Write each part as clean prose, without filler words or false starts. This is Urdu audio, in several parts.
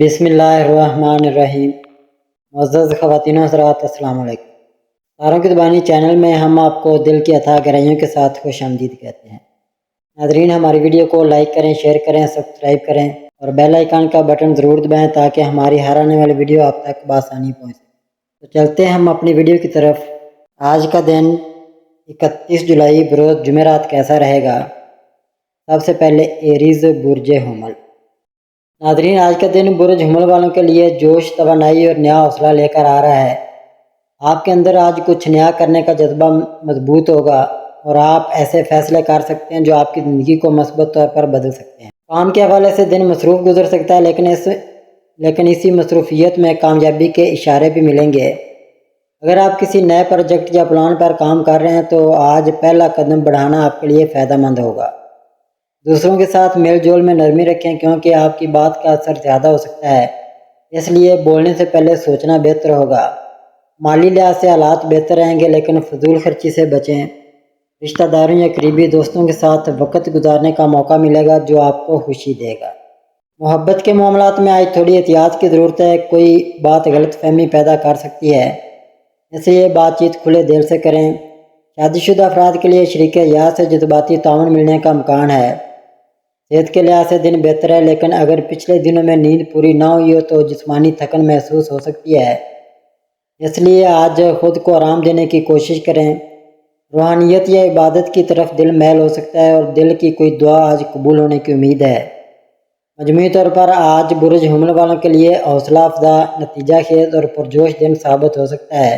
بسم اللہ الرحمن الرحیم۔ معزز خواتین و حضرات، السلام علیکم۔ تاروں کی زبانی چینل میں ہم آپ کو دل کی عطا گہرائیوں کے ساتھ خوش آمدید کہتے ہیں۔ ناظرین، ہماری ویڈیو کو لائک کریں، شیئر کریں، سبسکرائب کریں اور بیل آئیکن کا بٹن ضرور دبائیں تاکہ ہماری ہر آنے والی ویڈیو آپ تک بآسانی پہنچ سکے۔ تو چلتے ہیں ہم اپنی ویڈیو کی طرف۔ آج کا دن 31 جولائی بروز جمعرات کیسا رہے گا؟ سب سے پہلے ایریز برج حمل۔ ناظرین، آج کا دن برج حمل والوں کے لیے جوش، توانائی اور نیا حوصلہ لے کر آ رہا ہے۔ آپ کے اندر آج کچھ نیا کرنے کا جذبہ مضبوط ہوگا اور آپ ایسے فیصلے کر سکتے ہیں جو آپ کی زندگی کو مثبت طور پر بدل سکتے ہیں۔ کام کے حوالے سے دن مصروف گزر سکتا ہے، لیکن اسی مصروفیت میں کامیابی کے اشارے بھی ملیں گے۔ اگر آپ کسی نئے پروجیکٹ یا پلان پر کام کر رہے ہیں تو آج پہلا قدم بڑھانا آپ کے لیے فائدہ مند ہوگا۔ دوسروں کے ساتھ میل جول میں نرمی رکھیں کیونکہ آپ کی بات کا اثر زیادہ ہو سکتا ہے، اس لیے بولنے سے پہلے سوچنا بہتر ہوگا۔ مالی لحاظ سے حالات بہتر رہیں گے لیکن فضول خرچی سے بچیں۔ رشتہ داروں یا قریبی دوستوں کے ساتھ وقت گزارنے کا موقع ملے گا جو آپ کو خوشی دے گا۔ محبت کے معاملات میں آج تھوڑی احتیاط کی ضرورت ہے، کوئی بات غلط فہمی پیدا کر سکتی ہے، اس لیے بات چیت کھلے دل سے کریں۔ شادی شدہ افراد کے لیے شریک حیات سے جذباتی تعاون ملنے کا امکان ہے۔ صحت کے لحاظ سے دن بہتر ہے، لیکن اگر پچھلے دنوں میں نیند پوری نہ ہوئی ہو تو جسمانی تھکن محسوس ہو سکتی ہے، اس لیے آج خود کو آرام دینے کی کوشش کریں۔ روحانیت یا عبادت کی طرف دل میل ہو سکتا ہے اور دل کی کوئی دعا آج قبول ہونے کی امید ہے۔ مجموعی طور پر آج برج حمل والوں کے لیے حوصلہ افزا، نتیجہ خیز اور پرجوش دن ثابت ہو سکتا ہے۔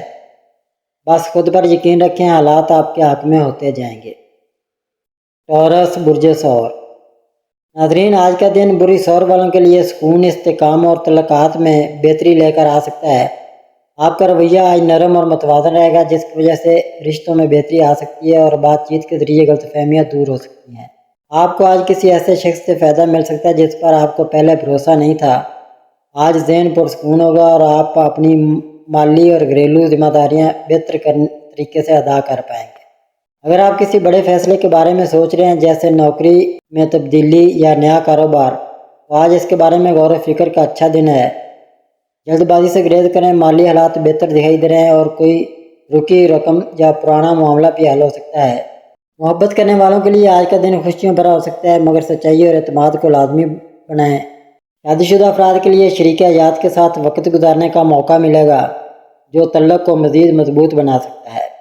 بس خود پر یقین رکھیں، حالات آپ کے حق میں ہوتے جائیں گے۔ ٹورس برج ثور۔ ناظرین، آج کا دن برج ثور والوں کے لیے سکون، استحکام اور تعلقات میں بہتری لے کر آ سکتا ہے۔ آپ کا رویہ آج نرم اور متوازن رہے گا جس کی وجہ سے رشتوں میں بہتری آ سکتی ہے اور بات چیت کے ذریعے غلط فہمیاں دور ہو سکتی ہیں۔ آپ کو آج کسی ایسے شخص سے فائدہ مل سکتا ہے جس پر آپ کو پہلے بھروسہ نہیں تھا۔ آج ذہن پرسکون ہوگا اور آپ اپنی مالی اور گھریلو ذمہ داریاں بہتر طریقے سے ادا کر پائیں گے۔ اگر آپ کسی بڑے فیصلے کے بارے میں سوچ رہے ہیں جیسے نوکری میں تبدیلی یا نیا کاروبار، تو آج اس کے بارے میں غور و فکر کا اچھا دن ہے۔ جلد بازی سے گریز کریں، مالی حالات بہتر دکھائی دے رہے ہیں اور کوئی رکی رقم یا پرانا معاملہ بھی حل ہو سکتا ہے۔ محبت کرنے والوں کے لیے آج کا دن خوشیوں بھرا ہو سکتا ہے، مگر سچائی اور اعتماد کو لازمی بنائیں۔ شادی شدہ افراد کے لیے شریک حیات کے ساتھ وقت گزارنے کا موقع ملے گا جو تعلق کو مزید مضبوط بنا سکتا ہے۔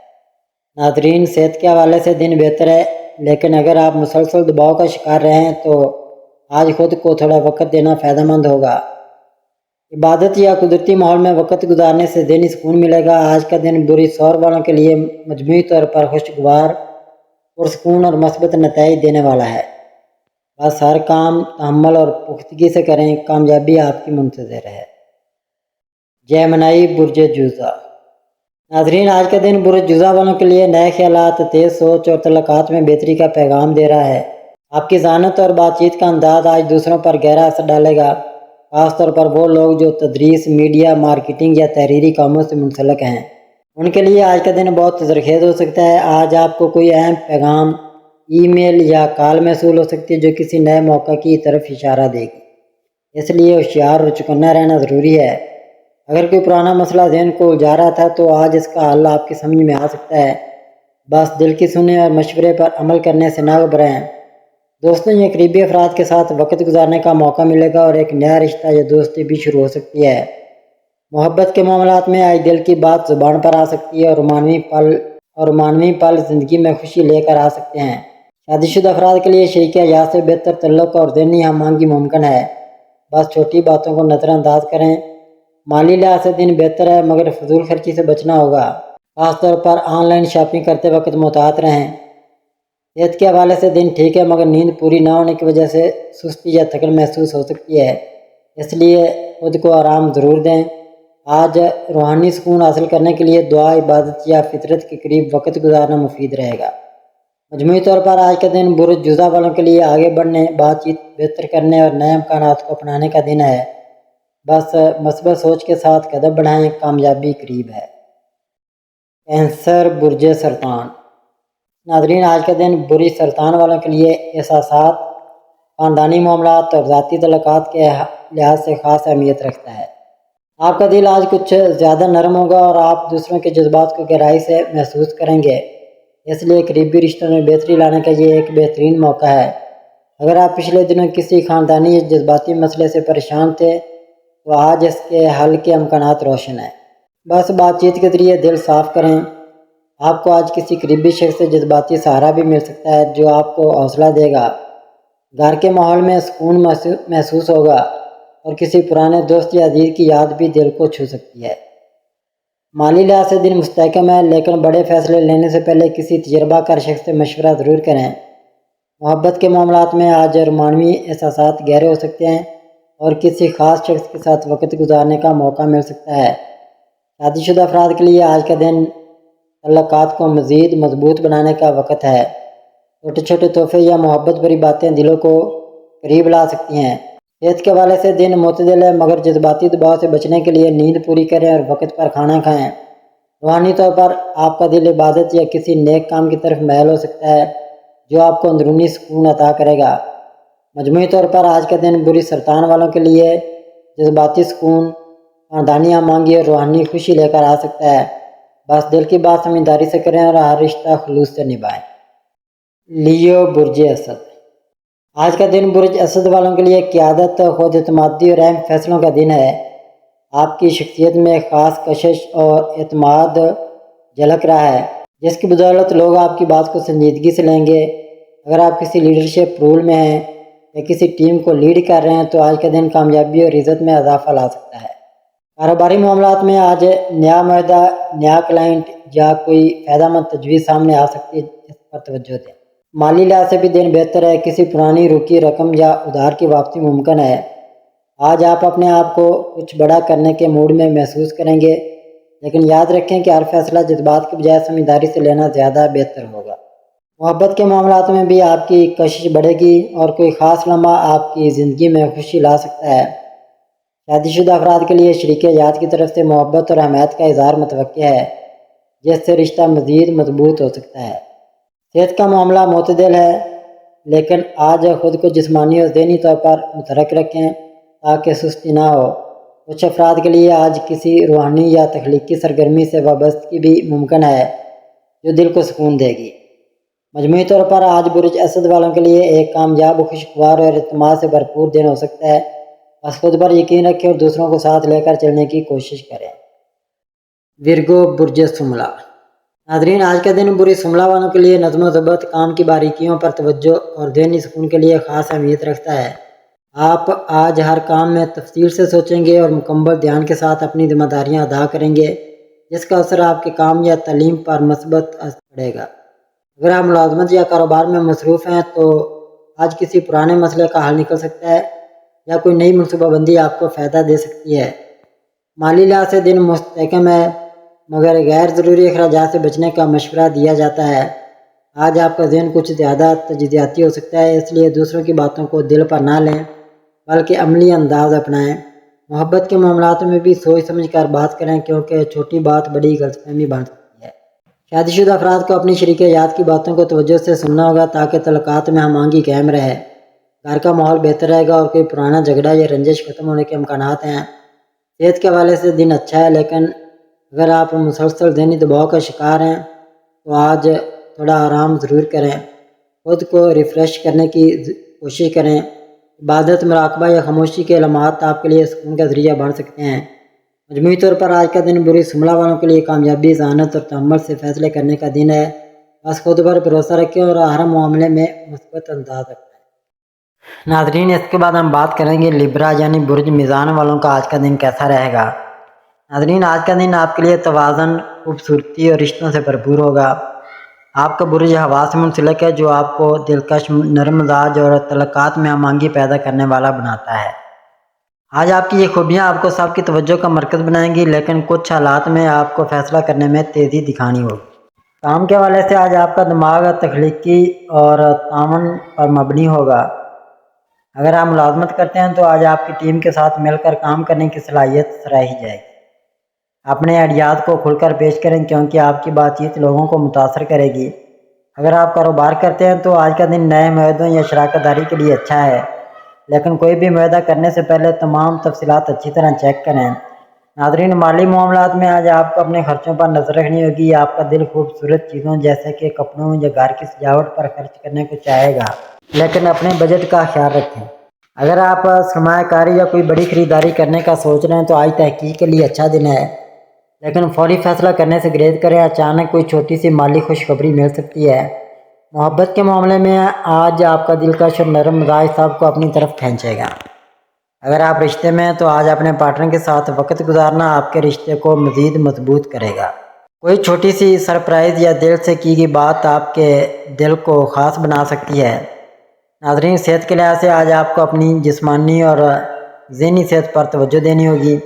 ناظرین، صحت کے حوالے سے دن بہتر ہے، لیکن اگر آپ مسلسل دباؤ کا شکار رہے ہیں تو آج خود کو تھوڑا وقت دینا فائدہ مند ہوگا۔ عبادت یا قدرتی ماحول میں وقت گزارنے سے ذہنی سکون ملے گا۔ آج کا دن برج ثور والوں کے لیے مجموعی طور پر خوشگوار، پرسکون اور مثبت نتائج دینے والا ہے۔ بس ہر کام تحمل اور پختگی سے کریں، کامیابی آپ کی منتظر ہے۔ جیمنائی برج جوزہ۔ ناظرین، آج کا دن برج جوزہ والوں کے لیے نئے خیالات، تیز سوچ اور تعلقات میں بہتری کا پیغام دے رہا ہے۔ آپ کی ذہانت اور بات چیت کا انداز آج دوسروں پر گہرا اثر ڈالے گا، خاص طور پر وہ لوگ جو تدریس، میڈیا، مارکیٹنگ یا تحریری کاموں سے منسلک ہیں۔ ان کے لیے آج کا دن بہت تجرخیز ہو سکتا ہے۔ آج آپ کو کوئی اہم پیغام، ای میل یا کال موصول ہو سکتی ہے جو کسی نئے موقع کی طرف اشارہ دے گی، اس لیے ہوشیار اور چوکنا رہنا ضروری ہے۔ اگر کوئی پرانا مسئلہ ذہن کو الجھا رہا تھا تو آج اس کا حل آپ کی سمجھ میں آ سکتا ہے۔ بس دل کی سنیں اور مشورے پر عمل کرنے سے نہ گھبرائیں۔ دوستوں یا قریبی افراد کے ساتھ وقت گزارنے کا موقع ملے گا اور ایک نیا رشتہ یا دوستی بھی شروع ہو سکتی ہے۔ محبت کے معاملات میں آج دل کی بات زبان پر آ سکتی ہے اور معنوی پل زندگی میں خوشی لے کر آ سکتے ہیں۔ شادی شدہ افراد کے لیے شریک حیات سے بہتر تعلق اور ذہنی ہم آہنگی ممکن ہے۔ بس چھوٹی باتوں کو نظر انداز کریں۔ مالی لحاظ سے دن بہتر ہے، مگر فضول خرچی سے بچنا ہوگا، خاص طور پر آن لائن شاپنگ کرتے وقت محتاط رہیں۔ صحت کے حوالے سے دن ٹھیک ہے، مگر نیند پوری نہ ہونے کی وجہ سے سستی یا تھکن محسوس ہو سکتی ہے، اس لیے خود کو آرام ضرور دیں۔ آج روحانی سکون حاصل کرنے کے لیے دعا، عبادت یا فطرت کے قریب وقت گزارنا مفید رہے گا۔ مجموعی طور پر آج کا دن برج جوزہ والوں کے لیے آگے بڑھنے، بات چیت بہتر کرنے اور نئے امکانات کو اپنانے کا دن ہے۔ بس مثبت سوچ کے ساتھ قدم بڑھائیں، کامیابی قریب ہے۔ کینسر برج سرطان۔ ناظرین، آج کا دن برج سرطان والوں کے لیے احساسات، خاندانی معاملات اور ذاتی تعلقات کے لحاظ سے خاص اہمیت رکھتا ہے۔ آپ کا دل آج کچھ زیادہ نرم ہوگا اور آپ دوسروں کے جذبات کو گہرائی سے محسوس کریں گے، اس لیے قریبی رشتوں میں بہتری لانے کا یہ ایک بہترین موقع ہے۔ اگر آپ پچھلے دنوں کسی خاندانی یا جذباتی مسئلے سے پریشان تھے تو آج اس کے حل کے امکانات روشن ہیں۔ بس بات چیت کے ذریعے دل صاف کریں۔ آپ کو آج کسی قریبی شخص سے جذباتی سہارا بھی مل سکتا ہے جو آپ کو حوصلہ دے گا۔ گھر کے ماحول میں سکون محسوس ہوگا اور کسی پرانے دوست یا عزیز کی یاد بھی دل کو چھو سکتی ہے۔ مالی لحاظ سے دن مستحکم ہے، لیکن بڑے فیصلے لینے سے پہلے کسی تجربہ کار شخص سے مشورہ ضرور کریں۔ محبت کے معاملات میں آج رومانوی احساسات گہرے ہو سکتے ہیں اور کسی خاص شخص کے ساتھ وقت گزارنے کا موقع مل سکتا ہے۔ شادی شدہ افراد کے لیے آج کا دن تعلقات کو مزید مضبوط بنانے کا وقت ہے۔ چھوٹے چھوٹے تحفے یا محبت بھری باتیں دلوں کو قریب لا سکتی ہیں۔ صحت کے حوالے سے دن معتدل ہے، مگر جذباتی دباؤ سے بچنے کے لیے نیند پوری کریں اور وقت پر کھانا کھائیں۔ روحانی طور پر آپ کا دل عبادت یا کسی نیک کام کی طرف میل ہو سکتا ہے جو آپ کو اندرونی سکون عطا کرے گا۔ مجموعی طور پر آج کا دن بری سرطان والوں کے لیے جذباتی سکون، خاندانی ہمانگی اور روحانی خوشی لے کر آ سکتا ہے۔ بس دل کی بات سمجھداری سے کریں اور ہر رشتہ خلوص سے نبھائیں۔ لیو برج اسد، آج کا دن برج اسد والوں کے لیے قیادت، خود اعتمادی اور اہم فیصلوں کا دن ہے۔ آپ کی شخصیت میں خاص کشش اور اعتماد جھلک رہا ہے، جس کی بدولت لوگ آپ کی بات کو سنجیدگی سے لیں گے۔ اگر آپ کسی لیڈرشپ رول میں ہیں یا کسی ٹیم کو لیڈ کر رہے ہیں تو آج کا دن کامیابی اور عزت میں اضافہ لا سکتا ہے۔ کاروباری معاملات میں آج نیا معاہدہ، نیا کلائنٹ یا کوئی فائدہ مند تجویز سامنے آ سکتی ہے، اس پر توجہ دیں۔ مالی لحاظ سے بھی دن بہتر ہے، کسی پرانی رکی رقم یا ادھار کی واپسی ممکن ہے۔ آج آپ اپنے آپ کو کچھ بڑا کرنے کے موڈ میں محسوس کریں گے، لیکن یاد رکھیں کہ ہر فیصلہ جذبات کے بجائے سمجھداری سے لینا زیادہ بہتر ہوگا۔ محبت کے معاملات میں بھی آپ کی کشش بڑھے گی اور کوئی خاص لمحہ آپ کی زندگی میں خوشی لا سکتا ہے۔ شادی شدہ افراد کے لیے شریک حیات کی طرف سے محبت اور حمایت کا اظہار متوقع ہے، جس سے رشتہ مزید مضبوط ہو سکتا ہے۔ صحت کا معاملہ معتدل ہے، لیکن آج خود کو جسمانی اور ذہنی طور پر متحرک رکھیں تاکہ سستی نہ ہو۔ کچھ افراد کے لیے آج کسی روحانی یا تخلیقی سرگرمی سے وابستگی بھی ممکن ہے جو دل کو سکون دے گی۔ مجموعی طور پر آج برج اسد والوں کے لیے ایک کامیاب، خوشگوار اور اعتماد سے بھرپور دن ہو سکتا ہے۔ بس خود پر یقین رکھیں اور دوسروں کو ساتھ لے کر چلنے کی کوشش کریں۔ ورگو برج سملہ، ناظرین آج کا دن برج سملہ والوں کے لیے نظم و ضبط، کام کی باریکیوں پر توجہ اور ذہنی سکون کے لیے خاص اہمیت رکھتا ہے۔ آپ آج ہر کام میں تفصیل سے سوچیں گے اور مکمل دھیان کے ساتھ اپنی ذمہ داریاں ادا کریں گے، جس کا اثر آپ کے کام یا تعلیم پر مثبت اثر پڑے گا۔ اگر آپ ملازمت یا کاروبار میں مصروف ہیں تو آج کسی پرانے مسئلے کا حل نکل سکتا ہے یا کوئی نئی منصوبہ بندی آپ کو فائدہ دے سکتی ہے۔ مالی لحاظ سے دن مستحکم ہے، مگر غیر ضروری اخراجات سے بچنے کا مشورہ دیا جاتا ہے۔ آج آپ کا ذہن کچھ زیادہ تجزیاتی ہو سکتا ہے، اس لیے دوسروں کی باتوں کو دل پر نہ لیں بلکہ عملی انداز اپنائیں۔ محبت کے معاملات میں بھی سوچ سمجھ کر بات کریں، کیونکہ چھوٹی بات بڑی غلط فہمی بن سکتی ہے۔ شادی شدہ افراد کو اپنی شریک حیات کی باتوں کو توجہ سے سننا ہوگا تاکہ تعلقات میں ہم آہنگی قائم رہے۔ گھر کا ماحول بہتر رہے گا اور کوئی پرانا جھگڑا یا رنجش ختم ہونے کے امکانات ہیں۔ صحت کے حوالے سے دن اچھا ہے، لیکن اگر آپ مسلسل ذہنی دباؤ کا شکار ہیں تو آج تھوڑا آرام ضرور کریں۔ خود کو ریفریش کرنے کی کوشش کریں۔ عبادت، مراقبہ یا خاموشی کے لمحات آپ کے لیے سکون کا ذریعہ بن سکتے ہیں۔ مجموعی طور پر آج کا دن برج سملہ والوں کے لیے کامیابی، ذہانت اور تحمل سے فیصلے کرنے کا دن ہے۔ بس خود پر بھروسہ رکھیں اور ہر معاملے میں مثبت انداز رکھیں۔ ناظرین اس کے بعد ہم بات کریں گے لبرا یعنی برج میزان والوں کا آج کا دن کیسا رہے گا۔ ناظرین آج کا دن آپ کے لیے توازن، خوبصورتی اور رشتوں سے بھرپور ہوگا۔ آپ کا برج ہوا سے منسلک ہے جو آپ کو دلکش، نرم مزاج اور تعلقات میں ہم آہنگی پیدا کرنے والا بناتا ہے۔ آج آپ کی یہ خوبیاں آپ کو سب کی توجہ کا مرکز بنائیں گی، لیکن کچھ حالات میں آپ کو فیصلہ کرنے میں تیزی دکھانی ہوگی۔ کام کے حوالے سے آج آپ کا دماغ تخلیقی اور تعاون پر مبنی ہوگا۔ اگر آپ ملازمت کرتے ہیں تو آج آپ کی ٹیم کے ساتھ مل کر کام کرنے کی صلاحیت سراہی جائے گی۔ اپنے آئیڈیاز کو کھل کر پیش کریں کیونکہ آپ کی بات چیت لوگوں کو متاثر کرے گی۔ اگر آپ کاروبار کرتے ہیں تو آج کا دن نئے معاہدوں یا شراکت داری کے لیے اچھا ہے، لیکن کوئی بھی معاہدہ کرنے سے پہلے تمام تفصیلات اچھی طرح چیک کریں۔ ناظرین، مالی معاملات میں آج آپ کو اپنے خرچوں پر نظر رکھنی ہوگی۔ آپ کا دل خوبصورت چیزوں جیسے کہ کپڑوں یا گھر کی سجاوٹ پر خرچ کرنے کو چاہے گا، لیکن اپنے بجٹ کا خیال رکھیں۔ اگر آپ سرمایہ کاری یا کوئی بڑی خریداری کرنے کا سوچ رہے ہیں تو آج تحقیق کے لیے اچھا دن ہے، لیکن فوری فیصلہ کرنے سے گریز کریں، اچانک کوئی چھوٹی سی مالی خوشخبری مل سکتی ہے۔ محبت کے معاملے میں آج آپ کا دلکش اور نرم مزاج سب کو اپنی طرف کھینچے گا۔ اگر آپ رشتے میں ہیں تو آج اپنے پارٹنر کے ساتھ وقت گزارنا آپ کے رشتے کو مزید مضبوط کرے گا۔ کوئی چھوٹی سی سرپرائز یا دل سے کی گئی بات آپ کے دل کو خاص بنا سکتی ہے۔ ناظرین، صحت کے لحاظ سے آج آپ کو اپنی جسمانی اور ذہنی صحت پر توجہ دینی ہوگی۔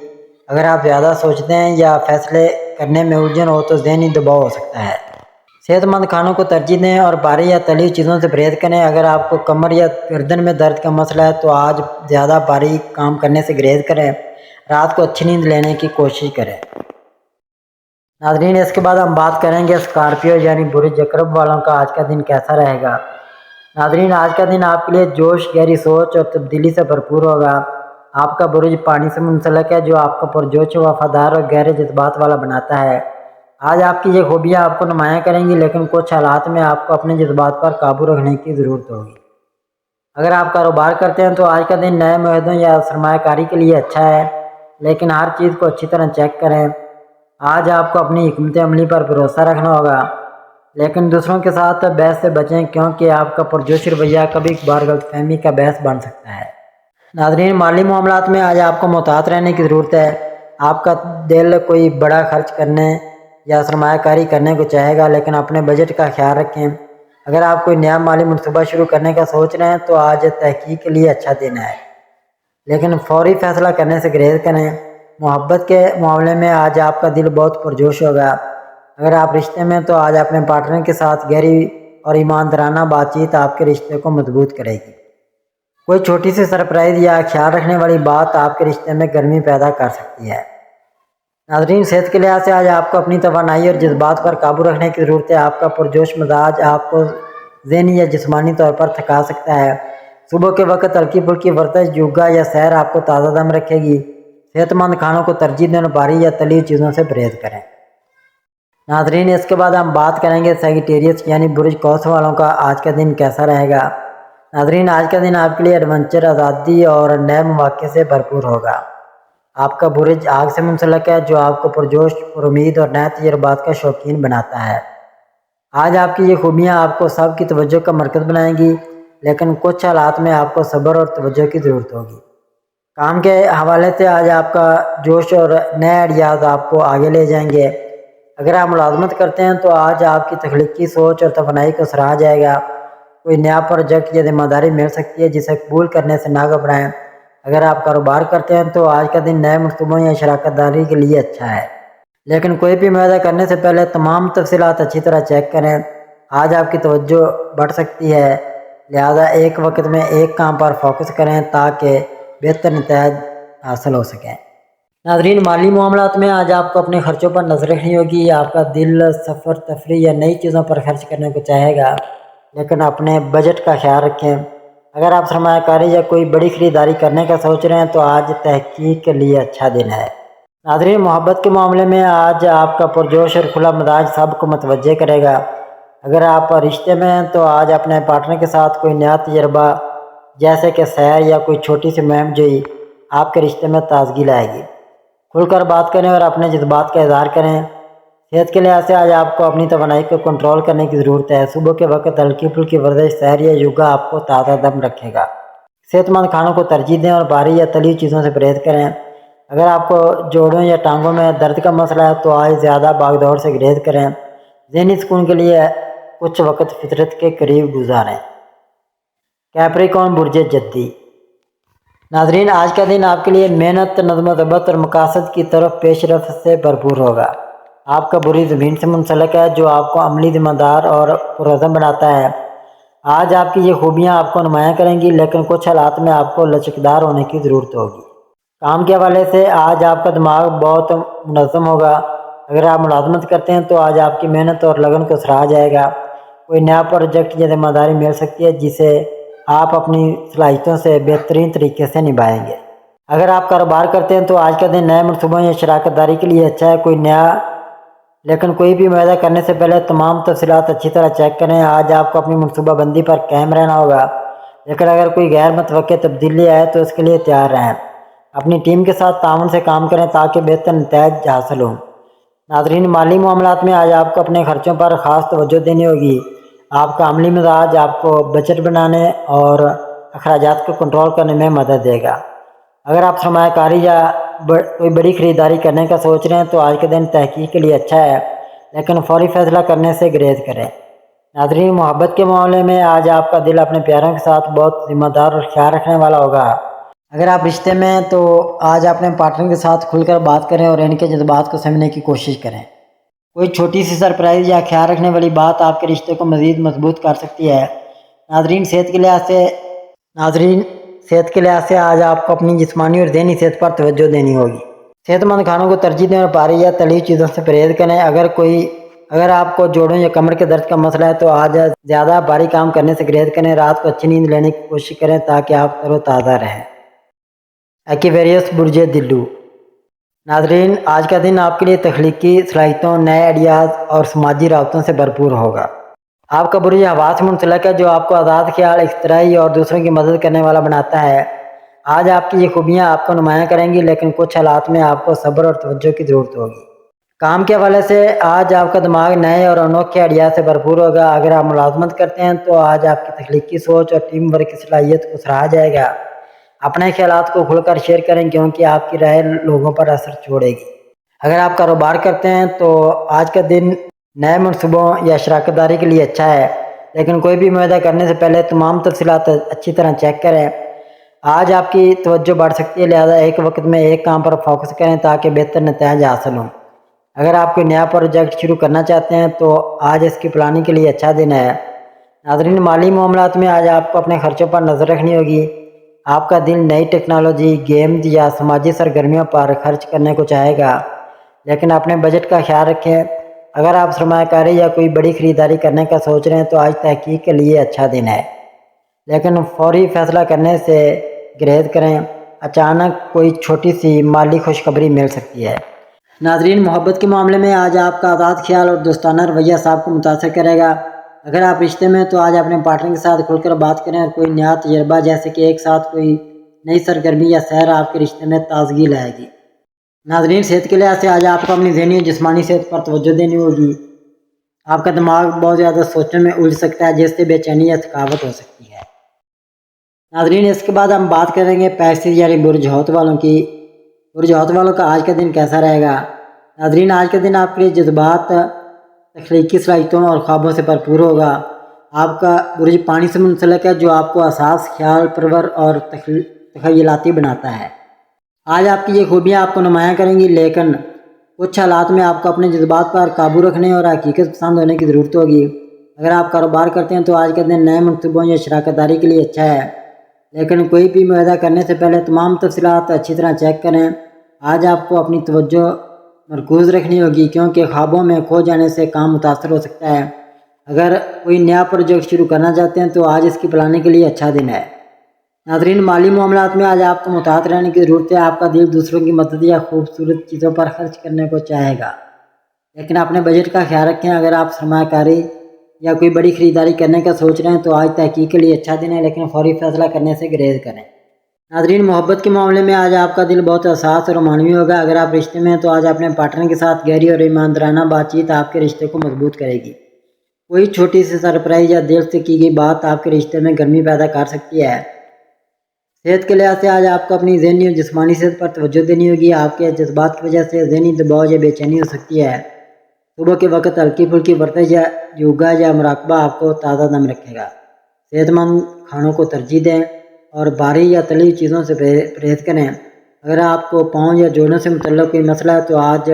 اگر آپ زیادہ سوچتے ہیں یا فیصلے کرنے میں الجھن ہو تو ذہنی دباؤ ہو سکتا ہے۔ صحت مند کھانوں کو ترجیح دیں اور بھاری یا تلی چیزوں سے پرہیز کریں۔ اگر آپ کو کمر یا گردن میں درد کا مسئلہ ہے تو آج زیادہ بھاری کام کرنے سے گریز کریں، رات کو اچھی نیند لینے کی کوشش کریں۔ ناظرین، اس کے بعد ہم بات کریں گے اسکارپیو یعنی برج عقرب والوں کا آج کا دن کیسا رہے گا۔ ناظرین، آج کا دن آپ کے لیے جوش، گہری سوچ اور تبدیلی سے بھرپور ہوگا۔ آپ کا برج پانی سے منسلک ہے، جو آپ کو پرجوش، وفادار اور گہرے جذبات والا بناتا ہے۔ آج آپ کی یہ خوبیاں آپ کو نمایاں کریں گی، لیکن کچھ حالات میں آپ کو اپنے جذبات پر قابو رکھنے کی ضرورت ہوگی۔ اگر آپ کاروبار کرتے ہیں تو آج کا دن نئے معاہدوں یا سرمایہ کاری کے لیے اچھا ہے، لیکن ہر چیز کو اچھی طرح چیک کریں۔ آج آپ کو اپنی حکمت عملی پر بھروسہ رکھنا ہوگا، لیکن دوسروں کے ساتھ بحث سے بچیں، کیونکہ آپ کا پرجوش رویہ کبھی کبھار غلط فہمی کا باعث بن سکتا ہے۔ ناظرین، مالی معاملات میں آج آپ کو محتاط رہنے کی ضرورت ہے۔ آپ کا دل کوئی بڑا خرچ کرنے یا سرمایہ کاری کرنے کو چاہے گا، لیکن اپنے بجٹ کا خیال رکھیں۔ اگر آپ کوئی نیا مالی منصوبہ شروع کرنے کا سوچ رہے ہیں تو آج تحقیق کے لیے اچھا دن ہے، لیکن فوری فیصلہ کرنے سے گریز کریں۔ محبت کے معاملے میں آج آپ کا دل بہت پرجوش ہوگا۔ اگر آپ رشتے میں تو آج اپنے پارٹنر کے ساتھ گہری اور ایماندارانہ بات چیت آپ کے رشتے کو مضبوط کرے گی۔ کوئی چھوٹی سی سرپرائز یا خیال رکھنے والی بات آپ کے رشتے میں گرمی پیدا کر سکتی ہے۔ ناظرین، صحت کے لحاظ سے آج آپ کو اپنی توانائی اور جذبات پر قابو رکھنے کی ضرورت ہے۔ آپ کا پرجوش مزاج آپ کو ذہنی یا جسمانی طور پر تھکا سکتا ہے۔ صبح کے وقت ہلکی پھلکی ورزش، یوگا یا سیر آپ کو تازہ دم رکھے گی۔ صحت مند کھانوں کو ترجیح دیں اور بھاری یا تلی چیزوں سے پرہیز کریں۔ ناظرین، اس کے بعد ہم بات کریں گے سیجیٹیریس یعنی برج قوس والوں کا آج کا دن کیسا رہے گا۔ ناظرین، آج کا دن آپ کے لیے ایڈونچر، آزادی اور نئے مواقع سے بھرپور ہوگا۔ آپ کا برج آگ سے منسلک ہے، جو آپ کو پرجوش، پر امید اور نئے تجربات کا شوقین بناتا ہے۔ آج آپ کی یہ خوبیاں آپ کو سب کی توجہ کا مرکز بنائیں گی، لیکن کچھ حالات میں آپ کو صبر اور توجہ کی ضرورت ہوگی۔ کام کے حوالے سے آج آپ کا جوش اور نئے آئیڈیاز آپ کو آگے لے جائیں گے۔ اگر آپ ملازمت کرتے ہیں تو آج آپ کی تخلیقی سوچ اور توانائی کو سراہا جائے گا۔ کوئی نیا پروجیکٹ یا ذمہ داری مل سکتی ہے، جسے قبول کرنے سے نہ گھبرائیں۔ اگر آپ کاروبار کرتے ہیں تو آج کا دن نئے منصوبوں یا شراکت داری کے لیے اچھا ہے، لیکن کوئی بھی معاہدہ کرنے سے پہلے تمام تفصیلات اچھی طرح چیک کریں۔ آج آپ کی توجہ بڑھ سکتی ہے، لہذا ایک وقت میں ایک کام پر فوکس کریں تاکہ بہتر نتائج حاصل ہو سکیں۔ ناظرین، مالی معاملات میں آج آپ کو اپنے خرچوں پر نظر رکھنی ہوگی۔ آپ کا دل سفر، تفریح یا نئی چیزوں پر خرچ کرنے کو چاہے گا، لیکن اپنے بجٹ کا خیال رکھیں۔ اگر آپ سرمایہ کاری یا کوئی بڑی خریداری کرنے کا سوچ رہے ہیں تو آج تحقیق کے لیے اچھا دن ہے۔ ناظرین، محبت کے معاملے میں آج آپ کا پرجوش اور کھلا مزاج سب کو متوجہ کرے گا۔ اگر آپ رشتے میں ہیں تو آج اپنے پارٹنر کے ساتھ کوئی نیا تجربہ جیسے کہ سیر یا کوئی چھوٹی سی مہم جوئی آپ کے رشتے میں تازگی لائے گی۔ کھل کر بات کریں اور اپنے جذبات کا اظہار کریں۔ صحت کے لحاظ سے آج آپ کو اپنی توانائی کو کنٹرول کرنے کی ضرورت ہے۔ صبح کے وقت ہلکی پھلکی ورزش، سیر یا یوگا آپ کو تازہ دم رکھے گا۔ صحت مند کھانوں کو ترجیح دیں اور بھاری یا تلی چیزوں سے پرہیز کریں۔ اگر آپ کو جوڑوں یا ٹانگوں میں درد کا مسئلہ ہے تو آج زیادہ بھاگ دوڑ سے گریز کریں۔ ذہنی سکون کے لیے کچھ وقت فطرت کے قریب گزاریں۔ کیپریکون برج جدی۔ ناظرین، آج کا دن آپ کے لیے محنت، نظم و ضبط اور مقاصد کی طرف پیش رفت سے بھرپور ہوگا۔ آپ کا برج زمین سے منسلک ہے، جو آپ کو عملی، ذمہ دار اور پرعزم بناتا ہے۔ آج آپ کی یہ خوبیاں آپ کو نمایاں کریں گی، لیکن کچھ حالات میں آپ کو لچکدار ہونے کی ضرورت ہوگی۔ کام کے حوالے سے آج آپ کا دماغ بہت منظم ہوگا۔ اگر آپ ملازمت کرتے ہیں تو آج آپ کی محنت اور لگن کو سراہا جائے گا۔ کوئی نیا پروجیکٹ یا ذمہ داری مل سکتی ہے جسے آپ اپنی صلاحیتوں سے بہترین طریقے سے نبھائیں گے۔ اگر آپ کاروبار کرتے ہیں تو آج کا دن نئے منصوبوں یا شراکت داری کے لیے اچھا ہے۔ لیکن کوئی بھی معاہدہ کرنے سے پہلے تمام تفصیلات اچھی طرح چیک کریں۔ آج آپ کو اپنی منصوبہ بندی پر قائم رہنا ہوگا، لیکن اگر کوئی غیر متوقع تبدیلی آئے تو اس کے لیے تیار رہیں۔ اپنی ٹیم کے ساتھ تعاون سے کام کریں تاکہ بہتر نتائج حاصل ہوں۔ ناظرین، مالی معاملات میں آج آپ کو اپنے خرچوں پر خاص توجہ دینی ہوگی۔ آپ کا عملی مزاج آپ کو بجٹ بنانے اور اخراجات کو کنٹرول کرنے میں مدد دے گا۔ اگر آپ سرمایہ کاری یا کوئی بڑی خریداری کرنے کا سوچ رہے ہیں تو آج کا دن تحقیق کے لیے اچھا ہے، لیکن فوری فیصلہ کرنے سے گریز کریں۔ ناظرین، محبت کے معاملے میں آج آپ کا دل اپنے پیاروں کے ساتھ بہت ذمہ دار اور خیال رکھنے والا ہوگا۔ اگر آپ رشتے میں ہیں تو آج اپنے پارٹنر کے ساتھ کھل کر بات کریں اور ان کے جذبات کو سمجھنے کی کوشش کریں۔ کوئی چھوٹی سی سرپرائز یا خیال رکھنے والی بات آپ کے رشتے کو مزید مضبوط کر سکتی ہے۔ ناظرین، صحت کے لحاظ سے آج آپ کو اپنی جسمانی اور ذہنی صحت پر توجہ دینی ہوگی۔ صحت مند کھانوں کو ترجیح دیں اور بھاری یا تلی چیزوں سے پرہیز کریں۔ اگر آپ کو جوڑوں یا کمر کے درد کا مسئلہ ہے تو آج زیادہ بھاری کام کرنے سے گریز کریں۔ رات کو اچھی نیند لینے کی کوشش کریں تاکہ آپ تر و تازہ رہیں۔ ایکویریس، برج دلو۔ ناظرین، آج کا دن آپ کے لیے تخلیقی صلاحیتوں، نئے آئیڈیاز اور سماجی رابطوں سے بھرپور ہوگا۔ آپ کا برج ہوا سے منسلک ہے جو آپ کو آزاد خیال، اختراعی اور دوسروں کی مدد کرنے والا بناتا ہے۔ آج آپ کی یہ خوبیاں آپ کو نمایاں کریں گی، لیکن کچھ حالات میں آپ کو صبر اور توجہ کی ضرورت ہوگی۔ کام کے حوالے سے آج آپ کا دماغ نئے اور انوکھے آئیڈیاز سے بھرپور ہوگا۔ اگر آپ ملازمت کرتے ہیں تو آج آپ کی تخلیقی سوچ اور ٹیم ورک کی صلاحیت کو سراہا جائے گا۔ اپنے خیالات کو کھل کر شیئر کریں کیونکہ آپ کی رائے لوگوں پر اثر چھوڑے گی۔ اگر آپ کاروبار کرتے ہیں تو آج کا دن نئے منصوبوں یا شراکت داری کے لیے اچھا ہے، لیکن کوئی بھی معاہدہ کرنے سے پہلے تمام تفصیلات اچھی طرح چیک کریں۔ آج آپ کی توجہ بڑھ سکتی ہے، لہذا ایک وقت میں ایک کام پر فوکس کریں تاکہ بہتر نتائج حاصل ہوں۔ اگر آپ کوئی نیا پروجیکٹ شروع کرنا چاہتے ہیں تو آج اس کی پلاننگ کے لیے اچھا دن ہے۔ ناظرین، مالی معاملات میں آج آپ کو اپنے خرچوں پر نظر رکھنی ہوگی۔ آپ کا دل نئی ٹیکنالوجی، گیمز یا سماجی سرگرمیوں پر خرچ کرنے کو چاہے گا، لیکن اپنے بجٹ کا خیال رکھیں۔ اگر آپ سرمایہ کاری یا کوئی بڑی خریداری کرنے کا سوچ رہے ہیں تو آج تحقیق کے لیے اچھا دن ہے، لیکن فوری فیصلہ کرنے سے گریز کریں۔ اچانک کوئی چھوٹی سی مالی خوشخبری مل سکتی ہے۔ ناظرین، محبت کے معاملے میں آج آپ کا آزاد خیال اور دوستانہ رویہ صاحب کو متاثر کرے گا۔ اگر آپ رشتے میں ہیں تو آج اپنے پارٹنر کے ساتھ کھل کر بات کریں اور کوئی نیا تجربہ جیسے کہ ایک ساتھ کوئی نئی سرگرمی یا سیر آپ کے رشتے میں تازگی لائے گی۔ ناظرین، صحت کے لحاظ سے آج آپ کو اپنی ذہنی اور جسمانی صحت پر توجہ دینی ہوگی۔ آپ کا دماغ بہت زیادہ سوچنے میں الجھ سکتا ہے جس سے بے چینی یا تھکاوٹ ہو سکتی ہے۔ ناظرین، اس کے بعد ہم بات کریں گے پیسز یعنی برج حوت والوں کی۔ برج حوت والوں کا آج کا دن کیسا رہے گا؟ ناظرین، آج کا دن آپ کے لیے جذبات، تخلیقی صلاحیتوں اور خوابوں سے بھرپور ہوگا۔ آپ کا برج پانی سے منسلک ہے جو آپ کو حساس، خیال پرور اور تخیلاتی بناتا ہے۔ آج آپ کی یہ خوبیاں آپ کو نمایاں کریں گی، لیکن کچھ حالات میں آپ کو اپنے جذبات پر قابو رکھنے اور حقیقت پسند ہونے کی ضرورت ہوگی۔ اگر آپ کاروبار کرتے ہیں تو آج کا دن نئے منصوبوں یا شراکت داری کے لیے اچھا ہے، لیکن کوئی بھی معاہدہ کرنے سے پہلے تمام تفصیلات اچھی طرح چیک کریں۔ آج آپ کو اپنی توجہ مرکوز رکھنی ہوگی کیونکہ خوابوں میں کھو جانے سے کام متاثر ہو سکتا ہے۔ اگر کوئی نیا پروجیکٹ شروع کرنا چاہتے ہیں تو آج اس کی پلاننگ کے لیے اچھا دن ہے۔ ناظرین، مالی معاملات میں آج آپ کو محتاط رہنے کی ضرورت ہے۔ آپ کا دل دوسروں کی مدد یا خوبصورت چیزوں پر خرچ کرنے کو چاہے گا، لیکن اپنے بجٹ کا خیال رکھیں۔ اگر آپ سرمایہ کاری یا کوئی بڑی خریداری کرنے کا سوچ رہے ہیں تو آج تحقیق کے لیے اچھا دن ہے، لیکن فوری فیصلہ کرنے سے گریز کریں۔ ناظرین، محبت کے معاملے میں آج آپ کا دل بہت حساس اور رومانوی ہوگا۔ اگر آپ رشتے میں ہیں تو آج اپنے پارٹنر کے ساتھ گہری اور ایماندارانہ بات چیت آپ کے رشتے کو مضبوط کرے گی۔ کوئی چھوٹی سی سرپرائز یا دل سے کی گئی بات آپ کے رشتے میں گرمی پیدا کر سکتی ہے۔ صحت کے لحاظ سے آج آپ کو اپنی ذہنی اور جسمانی صحت پر توجہ دینی ہوگی۔ آپ کے جذبات کی وجہ سے ذہنی دباؤ یا بے چینی ہو سکتی ہے۔ صبح کے وقت ہلکی پھلکی ورزش یا یوگا یا مراقبہ آپ کو تازہ دم رکھے گا۔ صحت مند کھانوں کو ترجیح دیں اور بھاری یا تلی چیزوں سے پرہیز کریں۔ اگر آپ کو پاؤں یا جوڑوں سے متعلق کوئی مسئلہ ہے تو آج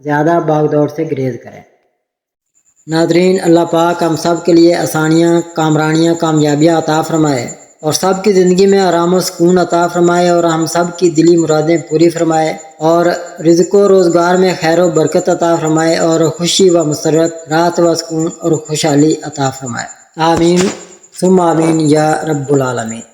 زیادہ بھاگ دوڑ سے گریز کریں۔ ناظرین، اللہ پاک ہم سب کے لیے آسانیاں، کامرانیاں، کامیابیاں عطا فرمائے۔ اور سب کی زندگی میں آرام و سکون عطا فرمائے اور ہم سب کی دلی مرادیں پوری فرمائے اور رزق و روزگار میں خیر و برکت عطا فرمائے اور خوشی و مسرت، راحت و سکون اور خوشحالی عطا فرمائے۔ آمین ثم آمین یا رب العالمین۔